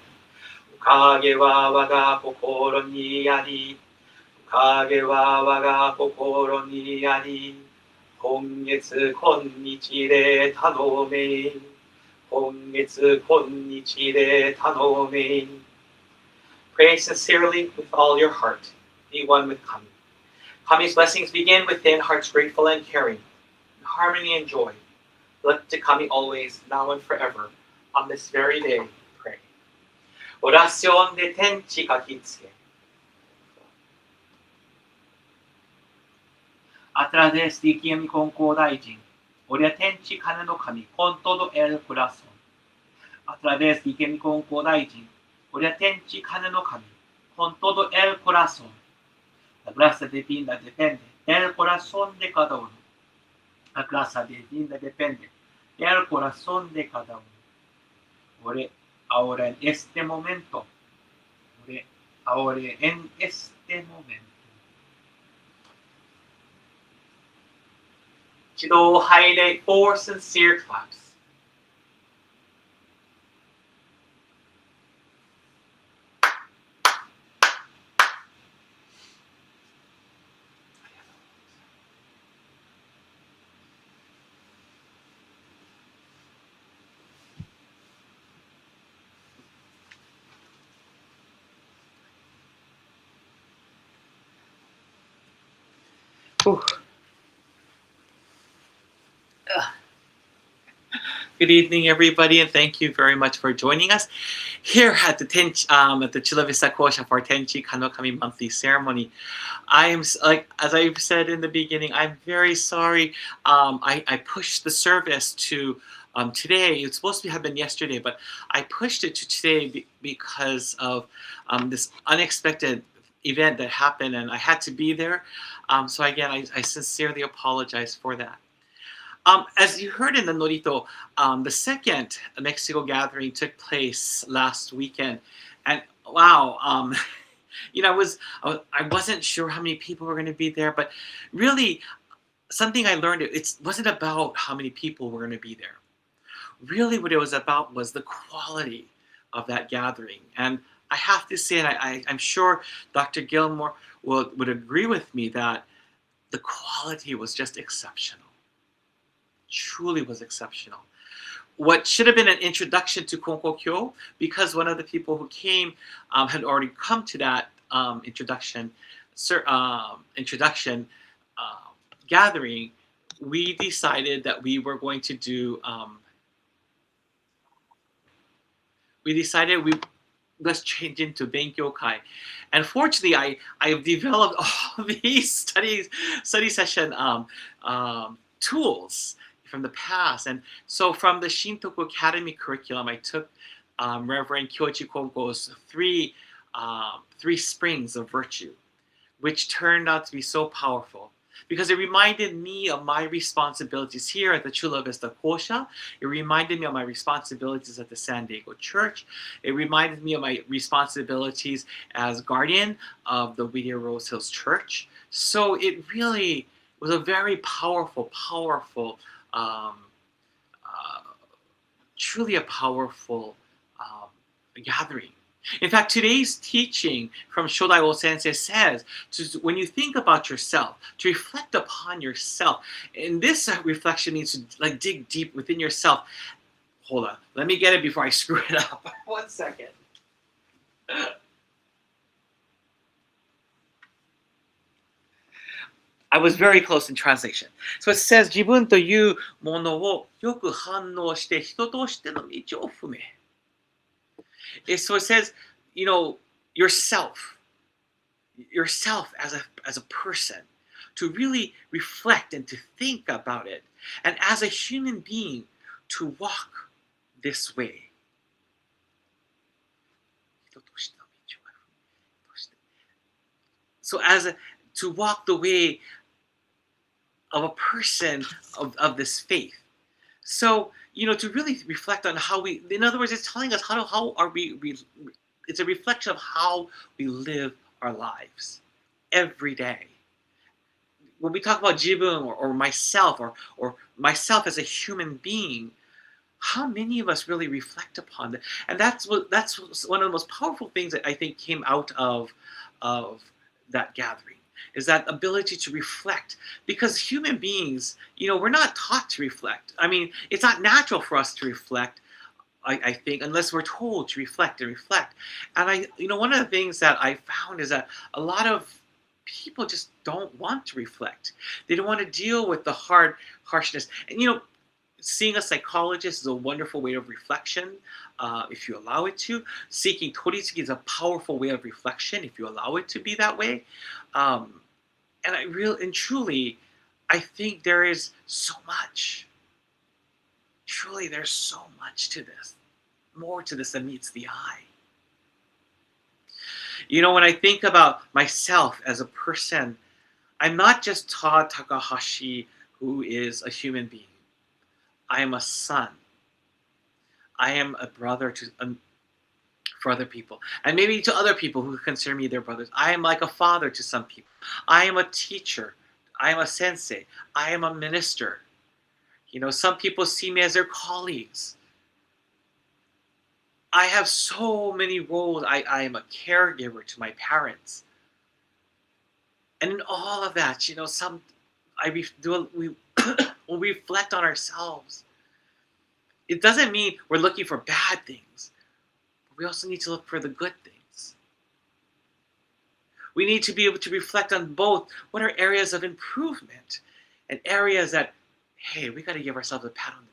おかげは我が心にあり、おかげは我が心にあり、今月今日で頼め。今月今日で頼め。Pray sincerely with all your heart. Be one with Kami. Kami's blessings begin within hearts grateful and caring, in harmony and joy. Look to Kami always, now and forever. On this very day, pray. Oración de Tenchi Kane. A través de quien concordaijin, oria Tenchi Kane no Kami con todo el corazón. A través de quien concordaijin, oria Tenchi Kane no Kami con todo el corazón. La gracia divina depende del corazón de cada uno. La gracia divina depende del corazón de cada uno. Ahora en este momento. Ahora en este momento. 一度拝礼 for sincere claps. Good evening, everybody, and thank you very much for joining us here at the Chula Vista Kōsha for Tenchi Kane no Kami monthly ceremony. As I've said in the beginning, I'm very sorry. I pushed the service to today. It's supposed to have been yesterday, but I pushed it to today because of this unexpected event that happened, and I had to be there. So again, I sincerely apologize for that. As you heard in the Norito, the second Mexico gathering took place last weekend, and wow, I wasn't sure how many people were going to be there, but really, something I learned, it wasn't about how many people were going to be there. Really, what it was about was the quality of that gathering, and I have to say, and I'm sure Dr. Gilmore would agree with me that the quality was just exceptional. Truly was exceptional. What should have been an introduction to Konkokyo, because one of the people who came had already come to that introduction gathering, we decided that we were going to do. Let's change into Benkyokai. And fortunately, I've developed all these study session tools from the past. And so from the Shintoku Academy curriculum, I took Reverend Kyoji Konko's three springs of virtue, which turned out to be so powerful. Because it reminded me of my responsibilities here at the Chula Vista Kōsha. It reminded me of my responsibilities at the San Diego Church. It reminded me of my responsibilities as guardian of the Whittier Rose Hills Church. So it really was a very powerful, truly a powerful gathering. In fact, today's teaching from Shodai Sensei says, when you think about yourself, to reflect upon yourself. And this reflection means to dig deep within yourself. Hold on, let me get it before I screw it up. 1 second. I was very close in translation. So it says, 自分というものをよく反応して人としての道を踏め。So it says, yourself as a person, to really reflect and to think about it, and as a human being, to walk this way. So to walk the way of a person of this faith. So, to really reflect on how in other words, it's telling us how are we, it's a reflection of how we live our lives every day. when we talk about jibun or myself or myself as a human being, how many of us really reflect upon that? And that's one of the most powerful things that I think came out of that gathering, is that ability to reflect. Because human beings, we're not taught to reflect. I mean, it's not natural for us to reflect, I think, unless we're told to reflect and reflect. And one of the things that I found is that a lot of people just don't want to reflect. They don't want to deal with the harshness. And seeing a psychologist is a wonderful way of reflection, if you allow it to. Seeking toritsuki is a powerful way of reflection, if you allow it to be that way. And truly, I think there is so much. Truly, there's so much to this. More to this than meets the eye. When I think about myself as a person, I'm not just Ta Takahashi, who is a human being. I am a son. I am a brother for other people. And maybe to other people who consider me their brothers. I am like a father to some people. I am a teacher. I am a sensei. I am a minister. Some people see me as their colleagues. I have so many roles. I am a caregiver to my parents. And in all of that, we reflect on ourselves. It doesn't mean we're looking for bad things, but we also need to look for the good things. We need to be able to reflect on both what are areas of improvement and areas that, hey, we got to give ourselves a pat on the back.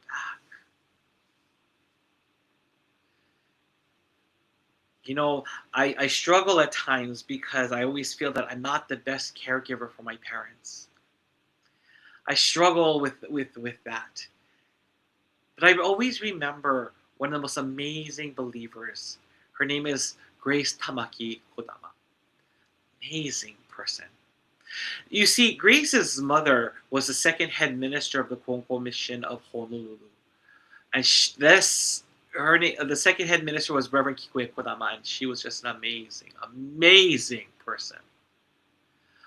I struggle at times because I always feel that I'm not the best caregiver for my parents. I struggle with that. But I always remember one of the most amazing believers. Her name is Grace Tamaki Kodama. Amazing person. You see, Grace's mother was the second head minister of the Konko mission of Honolulu. And the second head minister was Reverend Kikue Kodama, and she was just an amazing, amazing person.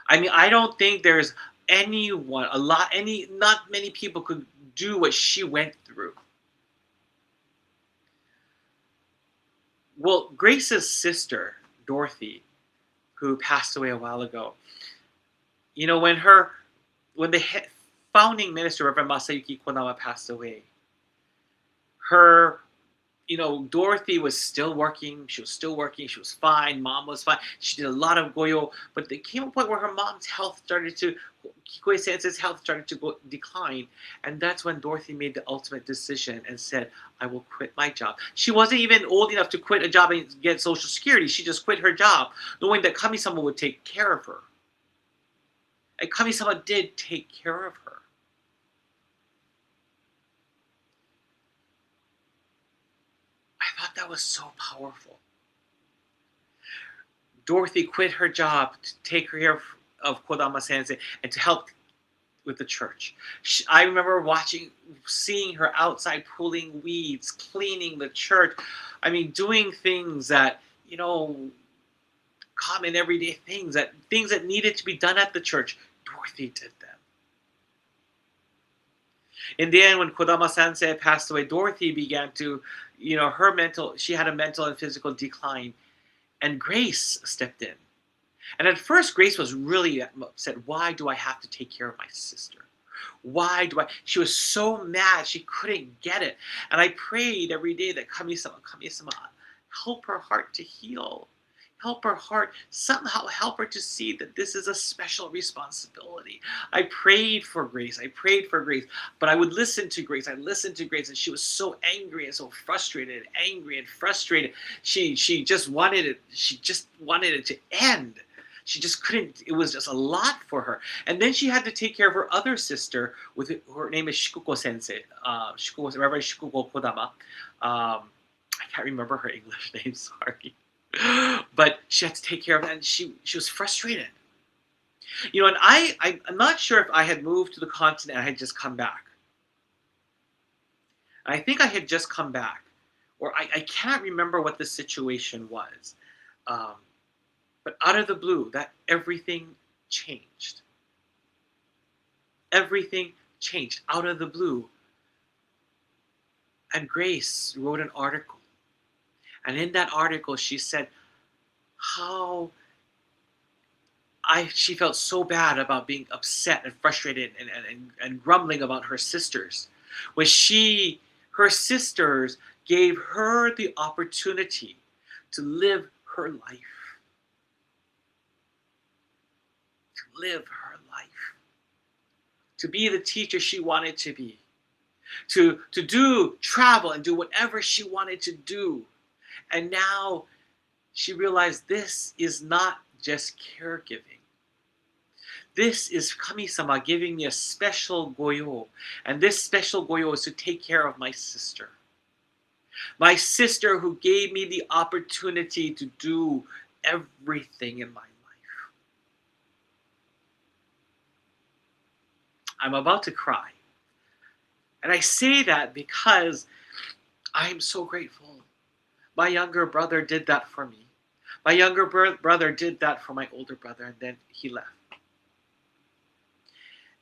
I mean, I don't think there's not many people could do what she went through. Well, Grace's sister, Dorothy, who passed away a while ago, when the founding minister, Reverend Masayuki Kodama, passed away, Dorothy was still working. She was still working. She was fine. Mom was fine. She did a lot of goyo. But there came a point where her mom's health started to, Kikue Sensei's health started to decline. And that's when Dorothy made the ultimate decision and said, I will quit my job. She wasn't even old enough to quit a job and get Social Security. She just quit her job, knowing that Kami-sama would take care of her. And Kami-sama did take care of her. I thought that was so powerful. Dorothy quit her job to take care of Kodama Sensei and to help with the church. I remember seeing her outside pulling weeds, cleaning the church. I mean, doing things that, common everyday things that needed to be done at the church. Dorothy did them. In the end, when Kodama Sensei passed away, Dorothy began to, she had a mental and physical decline, and Grace stepped in. And at first, Grace was really upset. Why do I have to take care of my sister? She was so mad, she couldn't get it. And I prayed every day that Kami-sama, help her heart to heal. Help her heart, somehow help her to see that this is a special responsibility. I prayed for Grace, but I would listen to Grace, and she was so angry and so frustrated, She just wanted it to end. She just couldn't, it was just a lot for her. And then she had to take care of her other sister, her name is Shikuko Sensei, Reverend Shikuko Kodama. I can't remember her English name, sorry. But she had to take care of that, and she was frustrated. And I'm not sure if I had moved to the continent and I had just come back. I think I had just come back, or I can't remember what the situation was. But out of the blue, that everything changed. everything changed out of the blue. And Grace wrote an article. And in that article, she said how she felt so bad about being upset and frustrated and grumbling about her sisters. When her sisters gave her the opportunity to live her life. To live her life. To be the teacher she wanted to be. To travel and do whatever she wanted to do. And now she realized this is not just caregiving. This is Kami-sama giving me a special goyo. And this special goyo is to take care of my sister. My sister who gave me the opportunity to do everything in my life. I'm about to cry. And I say that because I am so grateful. My younger brother did that for me. My younger brother did that for my older brother, and then he left.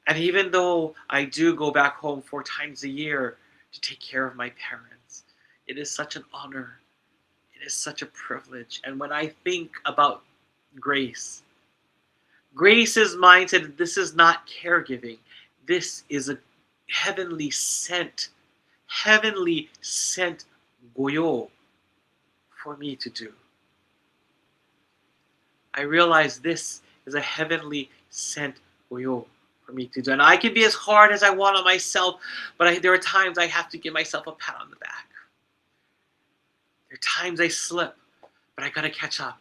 And even though I do go back home 4 times a year to take care of my parents, it is such an honor. It is such a privilege. And when I think about Grace's mindset, this is not caregiving. This is a heavenly sent goyo for me to do. I realize this is a heavenly sent goyo for me to do. And I can be as hard as I want on myself, but there are times I have to give myself a pat on the back. There are times I slip, but I gotta catch up.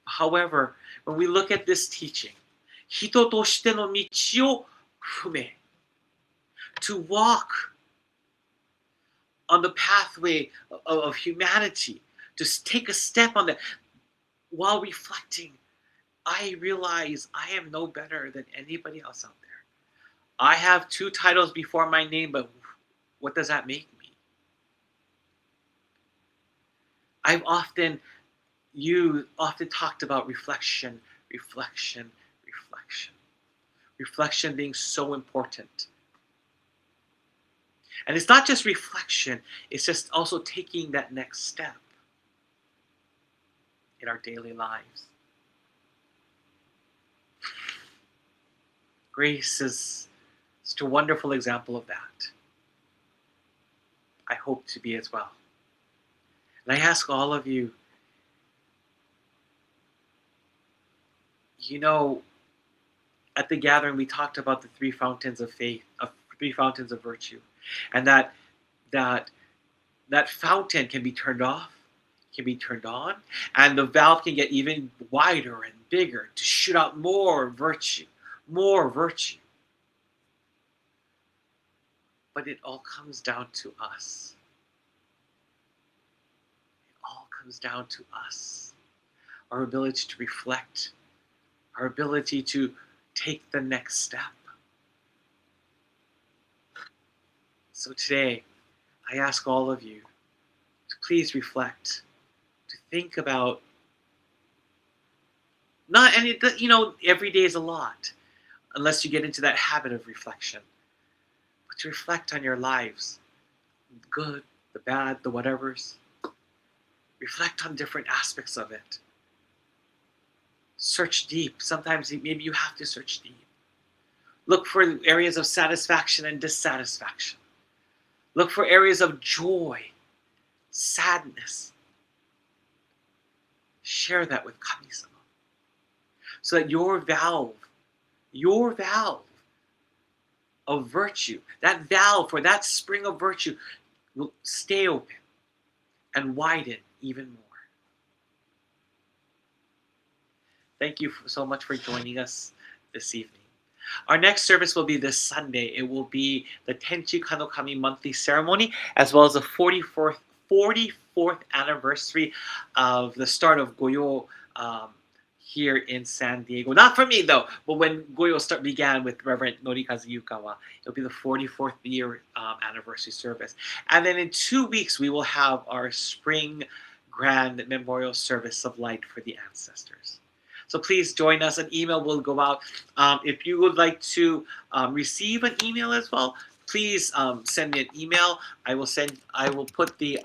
However, when we look at this teaching, 人としての道を踏め, to walk on the pathway of humanity, to take a step on that, while reflecting, I realize I am no better than anybody else out there. I have 2 titles before my name, but what does that make me? You often talked about reflection. Reflection being so important. And it's not just reflection, it's just also taking that next step in our daily lives. Grace is such a wonderful example of that. I hope to be as well. And I ask all of you, at the gathering we talked about the 3 fountains of faith, 3 fountains of virtue. And that fountain can be turned off, can be turned on, and the valve can get even wider and bigger to shoot out more virtue. But it all comes down to us. It all comes down to us. Our ability to reflect, our ability to take the next step. So today, I ask all of you to please reflect, to think about, every day is a lot, unless you get into that habit of reflection. But to reflect on your lives, the good, the bad, the whatevers. Reflect on different aspects of it. Search deep. Sometimes maybe you have to search deep. Look for areas of satisfaction and dissatisfaction. Look for areas of joy, sadness. Share that with Kami-sama. So that your valve of virtue, that valve for that spring of virtue will stay open and widen even more. Thank you so much for joining us this evening. Our next service will be this Sunday. It will be the Tenchi Kane no Kami monthly ceremony, as well as the 44th anniversary of the start of Goyo here in San Diego. Not for me though, but when Goyo began with Reverend Norikazu Yukawa, it'll be the 44th year anniversary service. And then in 2 weeks, we will have our spring grand memorial service of light for the ancestors. So please join us. An email will go out. If you would like to receive an email as well, please send me an email. I will put the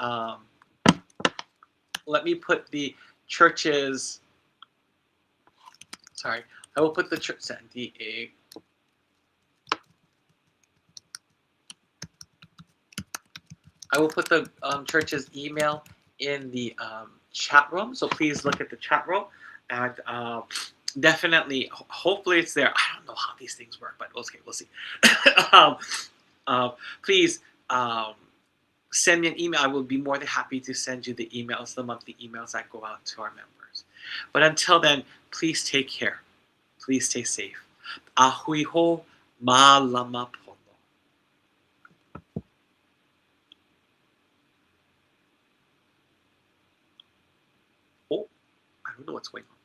let me put the church's, sorry, I will put the church, I will put the church's email in the chat room. So please look at the chat room, and definitely, hopefully it's there. I don't know how these things work, but okay, we'll see. Please send me an email. I will be more than happy to send you the emails, the monthly emails that go out to our members. But until then, please take care. Please stay safe. Ahui ho malama pono. Oh, I don't know what's going on.